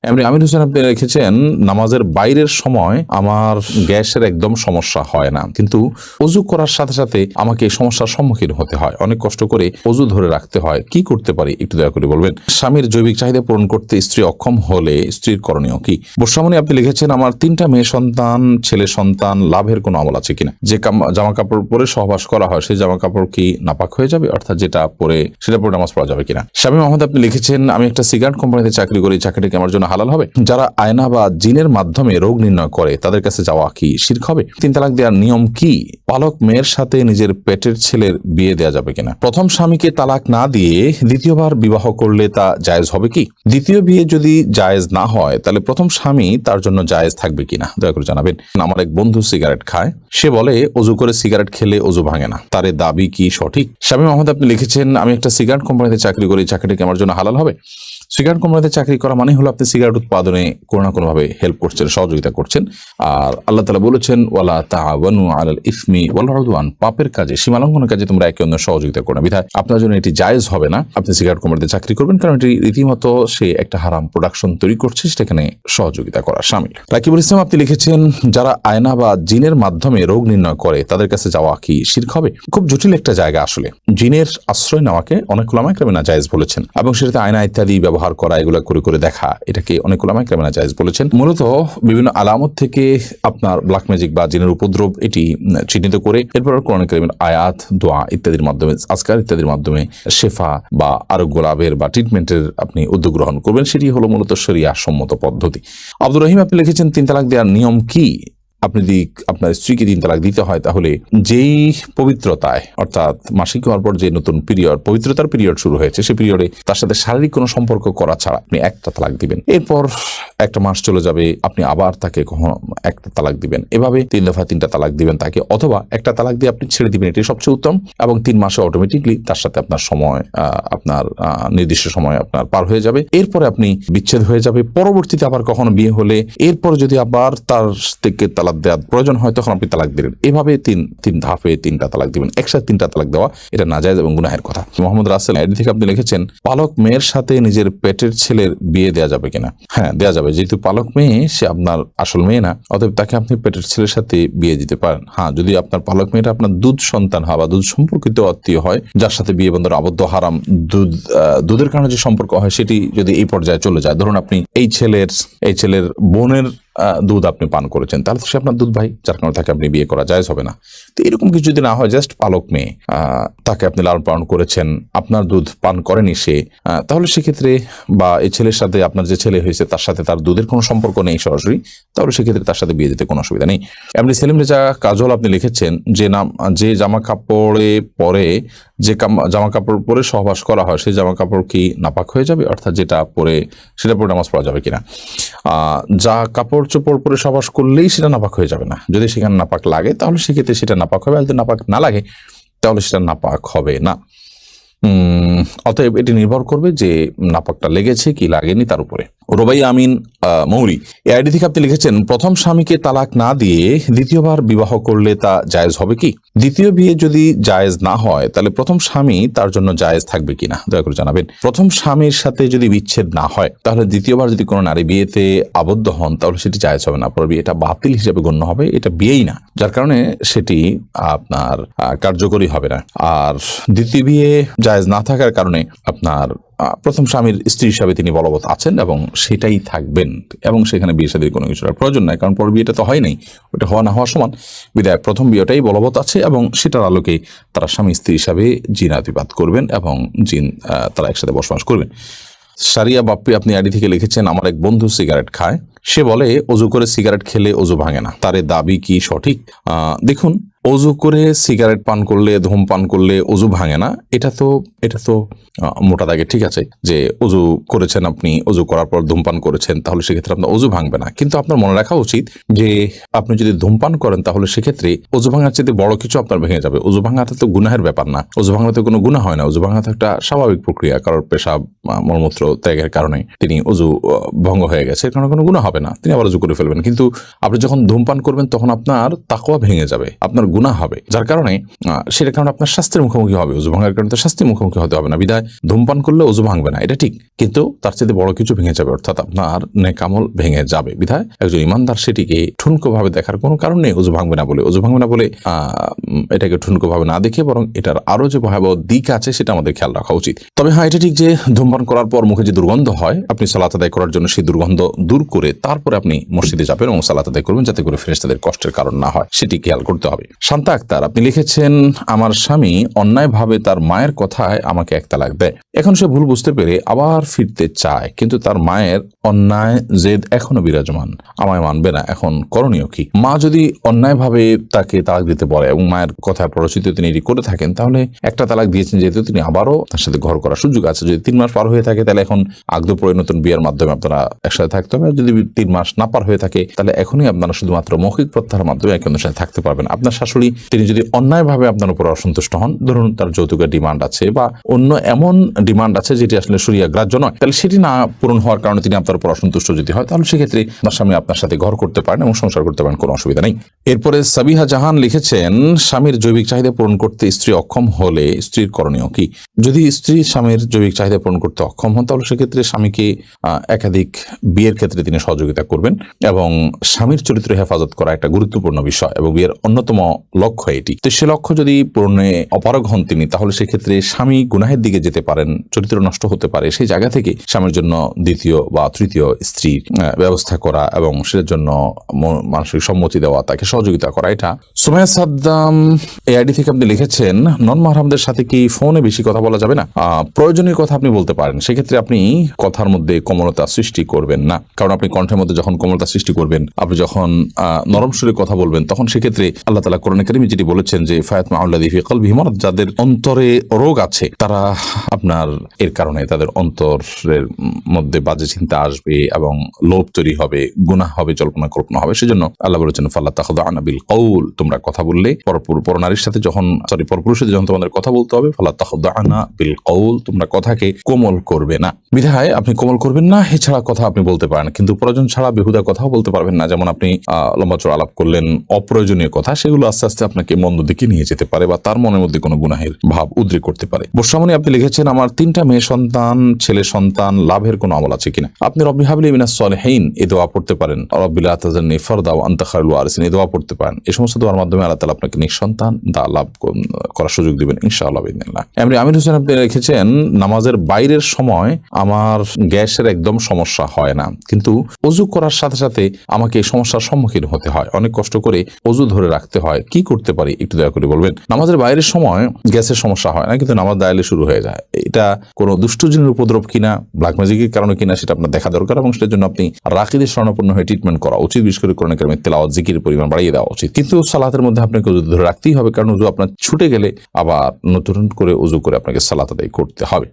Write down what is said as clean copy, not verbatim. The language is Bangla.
এমনি আমির হোসেন আপনি লিখেছেন, নামাজের বাইরের সময় আমার গ্যাসের একদম সমস্যা হয় না, কিন্তু অজু করার সাথে সাথে আমাকে এই সমস্যার সম্মুখীন হতে হয়, অনেক কষ্ট করে অজু ধরে রাখতে হয়, কি করতে পারি একটু দয়া করে বলবেন। স্বামীর জৈবিক চাহিদা পূরণ করতে স্ত্রী অক্ষম হলে স্ত্রীর করণীয় কি? বর্ষামণি আপনি লিখেছেন, আমার 3টা মেয়ে সন্তান, ছেলে সন্তান, লাভের কোনো আমল আছে কিনা? যে জামা কাপড় পরে সহবাস করা হয় সেই জামা কাপড় কি নাপাক হয়ে যাবে, অর্থাৎ যেটা পরে সেটা পরে নামাজ পড়া যাবে কিনা? স্বামী মোহাম্মদ আপনি লিখেছেন, আমি একটা সিগারেট কোম্পানিতে চাকরি করি, চাকরিটা কি আমার জন্য হালাল হবে? যারা আয়না বা জিনের মাধ্যমে রোগ নির্ণয় করে তাদের কাছে যাওয়া কি শিরক হবে? 3 তালাক দেওয়ার নিয়ম কি? পালক মেয়ের সাথে নিজের পেটের ছেলের বিয়ে দেওয়া যাবে কিনা? প্রথম স্বামীকে তালাক না দিয়ে দ্বিতীয়বার বিবাহ করলে তা জায়েজ হবে কি? দ্বিতীয় বিয়ে যদি জায়েজ না হয় তাহলে প্রথম স্বামী তার জন্য জায়েজ থাকবে কিনা দয়া করে জানাবেন। আমার এক বন্ধু সিগারেট খায়, সে বলে অজু করে সিগারেট খেলে অজু ভাঙে না, তার দাবি কি সঠিক? স্বামী মোহাম্মদ আপনি লিখেছেন, আমি একটা সিগারেট কোম্পানিতে চাকরি করি, চাকরিটা কি আমার জন্য হালাল হবে? সিগারেট কোম্পানিতে চাকরি করা মানে হলো আপনি সিগারেট উৎপাদনে কোনো না কোনোভাবে হেল্প করছেন, সহযোগিতা করছেন। আর আল্লাহ তাআলা বলেছেন, ওয়ালা তাআওয়ানু আলাল ইসমি ওয়াল উদওয়ান, পাপের কাজে, সীমালঙ্ঘনের কাজে তোমরা একে অন্যের সহযোগিতা করো না। বিধায় আপনার জন্য এটি জায়েজ হবে না আপনি সিগারেট কোম্পানিতে চাকরি করবেন, কারণ এটি রীতিমতো সে একটা হারাম প্রোডাকশন তৈরি করছে, সেখানে সহযোগিতা করা শামিল। রাকিবুল ইসলাম আপনি লিখেছেন, যারা আয়না বা জিনের মাধ্যমে রোগ নির্ণয় করে তাদের কাছে যাওয়া কি শিরক হবে? খুব জটিল একটা জায়গা আসলে। জিনের আশ্রয় নেওয়াকে অনেক উলামায়ে কেরাম নাজায়েজ বলেছেন, এবং সেটাতে আয়না ইত্যাদি ব্যবহার করা, এগুলো করে করে দেখা, এটাকে অনেক উলামায়ে কেরাম নাজায়েজ বলেছেন। মূলত বিভিন্ন আলামত থেকে আপনার ব্ল্যাক ম্যাজিক বা জিনের উপদ্রব এটি চিহ্নিত করে এরপর কোরআন কারীমের আয়াত, দোয়া ইত্যাদির মাধ্যমে, আজকার ইত্যাদির মাধ্যমে শেফা বা আরোগ্য লাভের বা ট্রিটমেন্টের আপনি উদ্যোগ গ্রহণ করবেন, সেটি হলো মূলত শরিয়া সম্মত পদ্ধতি। আব্দুর রহিম আপনি লিখেছেন, 3 তালাক দেওয়ার নিয়ম কি? আপনি যদি আপনার স্ত্রীকে 3 তালাক দিতে হয় তাহলে যেই পবিত্রতায়, অর্থাৎ মাসিক হওয়ার পর যে নতুন পিরিয়ড, পবিত্রতার পিরিয়ড শুরু হয়েছে, সেই পিরিয়ডে তার সাথে শারীরিক কোনো সম্পর্ক করা ছাড়া আপনি একটা তালাক দিবেন। এরপর একটা মাস চলে যাবে, আপনি আবার তাকে কখনো একটা তালাক দিবেন। এভাবে 3 দফা 3টা তালাক দিবেন তাকে, অথবা একটা তালাক দিয়ে আপনি ছেড়ে দিবেন, এটি সবচেয়ে উত্তম। এবং 3 মাসে অটোমেটিকলি তার সাথে আপনার সময়, আপনার নির্দিষ্ট সময় আপনার পার হয়ে যাবে। এরপরে আপনি বিচ্ছেদ হয়ে যাবে। পরবর্তীতে আবার কখনো বিয়ে হলে এরপর যদি আবার তার থেকে তালাক দেওয়ার প্রয়োজন হয় তখন আপনি তালাক দিলেন। এভাবে তিন ধাপে 3টা তালাক দিবেন। একসাথে 3টা তালাক দেওয়া এটা নাজায়েজ এবং গুনাহের কথা। মোহাম্মদ রাসেল আইডি থেকে আপনি লিখেছেন, পালক মেয়ের সাথে নিজের পেটের ছেলের বিয়ে দেওয়া যাবে কিনা? হ্যাঁ, দেওয়া যাবে। যেহেতু পালক মেয়ে, সে আপনার আসল মেয়ে না, অতএব তাকে আপনি পেটের ছেলের সাথে বিয়ে দিতে পারেন। হ্যাঁ, যদি আপনার পালক মেয়েটা আপনার দুধ সন্তান হয় বা দুধ সম্পর্কিত আত্মীয় হয়, যার সাথে বিয়ে বন্ধন আবদ্ধ, হারাম, দুধের কারণে যে সম্পর্ক হয় সেটি যদি এই পর্যায়ে চলে যায়, ধরুন আপনি এই ছেলের বোনের দুধ আপনি পান করেছেন, তাহলে তো সে আপনার দুধ ভাই, যার কারণে তাকে আপনি বিয়ে করা জায়েজ হবে না। তো এরকম কিছু যদি না হয়, জাস্ট পালক মেয়ে, তাকে আপনি লালন পালন করেছেন, আপনার দুধ পান করেনি সে, তাহলে সেক্ষেত্রে, বা এই ছেলের সাথে আপনার যে ছেলে হয়েছে তার সাথে তার দুধের কোনো সম্পর্ক নেই সরাসরি, তাহলে সেক্ষেত্রে তার সাথে বিয়ে দিতে কোনো অসুবিধা নেই। এমনি সেলিম রেজা কাজল আপনি লিখেছেন, যে জামা কাপড়ে পরে, যে জামা কাপড় পরে সহবাস করা হয় সেই জামা কাপড় কি নাপাক হয়ে যাবে, অর্থাৎ যেটা পরে সেটা পরে নামাজ পড়া যাবে কিনা? যা কাপড় চোপড় পরে সহবাস করলেই সেটা নাপাক হয়ে যাবে না। যদি সেখানে নাপাক লাগে তাহলে সেক্ষেত্রে সেটা নাপাক হবে, আর যদি নাপাক না লাগে তাহলে সেটা নাপাক হবে না। অতএব এটি নির্ভর করবে যে নাপাকটা লেগেছে কি লাগেনি তার উপরে। রোবাই আমিন মৌরি এই আইডি থেকে আপনি লিখেছেন, প্রথম স্বামীকে তালাক না দিয়ে দ্বিতীয়বার বিবাহ করলে তা জায়েজ হবে কি? দ্বিতীয় বিয়ে যদি জায়েজ না হয় তাহলে প্রথম স্বামী তার জন্য জায়েজ থাকবে কিনা দয়া করে জানাবেন। প্রথম স্বামীর সাথে যদি বিচ্ছেদ না হয় তাহলে দ্বিতীয়বার যদি কোনো নারী বিয়েতে আবদ্ধ হন তাহলে সেটি জায়েজ হবে না, পরে বিয়েটা বাতিল হিসেবে গণ্য হবে, এটা বিয়েই না, যার কারণে সেটি আপনার কার্যকরী হবে না। আর দ্বিতীয় বিয়ে জায়েজ না থাকার কারণে আপনার প্রথম স্বামীর স্ত্রী হিসাবে তিনি বলবৎ আছেন এবং সেটাই থাকবেন, এবং সেখানে বিয়ে শাদীর কোনো কিছুর প্রয়োজন নাই, কারণ পর বিয়েটা তো হয় নাই, ওটা হওয়া না হওয়া সমান। বিধায় প্রথম বিয়েটাই বলবৎ আছে এবং সেটার আলোকে তারা স্বামী স্ত্রী হিসাবে জিনাতিপাত করবেন এবং তারা একসাথে বসবাস করবেন। সারিয়া বাপ্পি আপনি আইডি থেকে লিখেছেন, আমার এক বন্ধু সিগারেট খায়, সে বলে অজু করে সিগারেট খেলে অজু ভাঙে না, তার দাবি কি সঠিক? দেখুন, অজু করে সিগারেট পান করলে, ধূমপান করলে অজু ভাঙে না, এটা তো মোটা দাগে ঠিক আছে যে অজু করেছেন, আপনি অজু করার পর ধূমপান করেছেন, তাহলে সেক্ষেত্রে আপনার অজু ভাঙবে না। কিন্তু আপনার মনে রাখা উচিত যে আপনি যদি ধূমপান করেন তাহলে সেক্ষেত্রে অজু ভাঙার চেয়ে বড় কিছু আপনার ভেঙে যাবে। অজু ভাঙাটা তো গুনাহের ব্যাপার না, অজু ভাঙাতে কোনো গুনাহ হয় না, অজু ভাঙা তো একটা স্বাভাবিক প্রক্রিয়া, কারোর পেশাব মলমূত্র ত্যাগের কারণে তিনি অজু ভঙ্গ হয়ে গেছে, এর কারণে কোনো গুনাহ হবে না, তিনি আবার অজু করে ফেলবেন। কিন্তু আপনি যখন ধূমপান করবেন তখন আপনার তাকওয়া ভেঙে যাবে, আপনার গুনাহ হবে, যার কারণে সেটার কারণে আপনার শাস্তির মুখোমুখি হবে। ওযু ভাঙার কারণে তো শাস্তির মুখোমুখি হতে হবে না, বিধায় ধূমপান করলে ওযু ভাঙবে না, এটা ঠিক, কিন্তু তার চেয়ে বড় কিছু ভেঙে যাবে, অর্থাৎ আপনার নেক আমল ভেঙে যাবে। বিধায় একজন ইমানদার সেটিকে ঠুনকো ভাবে দেখার কোনো কারণ নেই। ওযু ভাঙবে না বলে এটাকে ঠুনকো ভাবে না দেখে বরং এটার আরো যে ভয়াবহ দিক আছে সেটা আমাদের খেয়াল রাখা উচিত। তবে হ্যাঁ, এটা ঠিক যে ধূমপান করার পর মুখে যে দুর্গন্ধ হয়, আপনি সালাত আদায় করার জন্য সেই দুর্গন্ধ দূর করে তারপরে আপনি মসজিদে যাবেন এবং সালাত আদায় করবেন, যাতে করে ফেরেশতাদের কষ্টের কারণ না হয়, সেটি খেয়াল করতে হবে। শান্তা আক্তার, আপনি লিখেছেন, আমার স্বামী অন্যায়ভাবে তার মায়ের কথায় আমাকে এক তালাক দেয়। এখন সে ভুল বুঝতে পেরে আবার ফিরতে চায়, কিন্তু তার মায়ের অন্যায় জেদ এখনো বিরাজমান, আমায় মানবে না। এখন করণীয় কি? মা যদি অন্যায়ভাবে তাকে তালাক দিতে বলে এবং মায়ের কথায় প্ররোচিত তিনি এটি করে থাকেন, তাহলে একটা তালাক দিয়েছেন যেহেতু তিনি আবারও তার সাথে ঘর করার সুযোগ আছে। যদি 3 মাস পার হয়ে থাকে তাহলে এখন আগদ পরিণতন বিয়ের মাধ্যমে আপনারা একসাথে থাকতে হবে। যদি 3 মাস না পার হয়ে থাকে তাহলে এখনই আপনারা শুধুমাত্র মৌখিক প্রত্যাহারের মাধ্যমে একে অন্যের সাথে থাকতে পারবেন। আপনার শাশুড়ি তিনি যদি অন্যায়ভাবে আপনার উপর অসন্তুষ্ট হন, ধরুন তার যৌতুকের ডিমান্ড আছে বা অন্য এমন ডিমান্ড আছে যেটি আসলে শরিয়া গ্রাহ্য নয়, তাহলে সেটি না পূরণ হওয়ার কারণে তিনি আপনার উপর অসন্তুষ্ট যদি হয়, তাহলে সেক্ষেত্রে আপনার স্বামী আপনার সাথে ঘর করতে পারেন এবং সংসার করতে পারেন, কোনো অসুবিধা নেই। এরপরে সাবিহা জাহান লিখেছেন, স্বামীর জৈবিক চাহিদা পূরণ করতে স্ত্রী অক্ষম হলে স্ত্রীর করণীয় কি? যদি স্ত্রী স্বামীর জৈবিক চাহিদা পূরণ করতে অক্ষম হন, তাহলে সেক্ষেত্রে স্বামীকে একাধিক বিয়ের ক্ষেত্রে তিনি সহযোগিতা করবেন এবং স্বামীর চরিত্র হেফাজত করা একটা গুরুত্বপূর্ণ বিষয় এবং বিয়ের অন্যতম লক্ষ্য এটি। তো সে লক্ষ্য যদি পূরণে অপারগ হন তিনি, তাহলে সেক্ষেত্রে স্বামী গুনাহের দিকে যেতে পারেন, চরিত্র নষ্ট হতে পারে। সেই জায়গা থেকে স্বামীর জন্য দ্বিতীয় বা তৃতীয় স্ত্রীর ব্যবস্থা করা এবং সেটার জন্য মানসিক সম্মতি দেওয়া, তাকে সহযোগিতা করা, এটা। সুমাইয়া সাদ্দাম এআইডি থেকে আপনি লিখেছেন, নন মাহরামদের সাথে কি ফোনে বেশি কথা বলা যাবে না? প্রয়োজনীয় কথা আপনি বলতে পারেন, সেক্ষেত্রে আপনি কথার মধ্যে কোমলতা সৃষ্টি করবেন না, কারণ আপনি কণ্ঠের মধ্যে যখন কোমলতা সৃষ্টি করবেন, আপনি যখন নরম সুরে কথা বলবেন, তখন সেক্ষেত্রে আল্লাহ তাআলা কোরআনে কারীমে যেটি বলেছেন যে ফায়াতমাউল্লাযী ফি কলবিহি মারাদ, যাদের অন্তরে রোগ আছে তারা আপনার এর কারণে তাদের অন্তরের মধ্যে বাজে চিন্তা আসবে এবং লোভ তৈরি হবে, গুনাহ হবে, জল্পনা কল্পনা হবে। সেজন্য আল্লাহ বলেছেন ফালা তাখদা'না বিল কওল, তোমরা কথা বললে পরনারীর সাথে পরপুরুষের সাথে যখন তোমাদের কথা বলতে হবে, ফালা তাখদা'না বিল কওল, তোমরা কথাকে কোমল করবে না। বিধায় আপনি কোমল করবেন না, এছাড়া কথা আপনি বলতে পারেন, কিন্তু প্রয়োজন ছাড়া বেহুদা কথাও বলতে পারবেন না। যেমন আপনি লম্বা চড়া আলাপ করলেন অপ্রয়োজনীয় কথা, সেগুলো আস্তে আস্তে আপনাকে মন্দ দিকে নিয়ে যেতে পারে বা তার মনের মধ্যে কোনো গুনাহের ভাব উদ্রেক করতে পারে। বর্ষামণি আপনি লিখেছেন, আমার 3টা মেয়ে সন্তান, ছেলে সন্তান লাভের কোনো আমল আছে কিনা? আপনি রব্বি হাবলি মিনাস সলিহিন এই দোয়া পড়তে পারেন, রব্বি লা তাযারনি ফারদা ওয়া আনতা খায়রুল ওয়ারিসিন এই দোয়া পড়তে পারেন। এই সমস্ত দোয়ার মাধ্যমে আল্লাহ তাআলা আপনাকে নিঃসন্তান লাভ করার সুযোগ দিবেন ইনশাআল্লাহ বিইذنিল্লাহ। আমির হোসেন আপনি লিখেছেন, নামাজের বাইরের সময় আমার গ্যাসের একদম সমস্যা হয় না, কিন্তু ওযু করার সাথে সাথে আমাকে এই সমস্যার সম্মুখীন হতে হয়, অনেক কষ্ট করে ওযু ধরে রাখতে হয়, কি করতে পারি একটু দয়া করে বলবেন? নামাজের বাইরের সময় গ্যাসের সমস্যা হয় না, কিন্তু নামাজ দাঁড়ালে শুরু হয়ে যায়। এটা কোনো দুষ্ট জিনের উপদ্রব কিনা, ব্ল্যাক ম্যাজিকের কারণে কিনা, সেটা আপনার দেখা দরকার এবং সেটার জন্য আপনি রাকিদের শরণাপন্ন হয়ে ট্রিটমেন্ট করা উচিত। বিশেষ করে কোরআন কারীমের তেলাওয়াত, জিকিরের পরিমাণ বাড়িয়ে দেওয়া উচিত। কিন্তু সালাতের মধ্যে আপনাকে ওযু ধরে রাখতেই হবে, কারণ ওযু আপনার ছুটে গেলে আবার নতুন করে ওযু করে আপনাকে সালাত আদায় করতে হবে।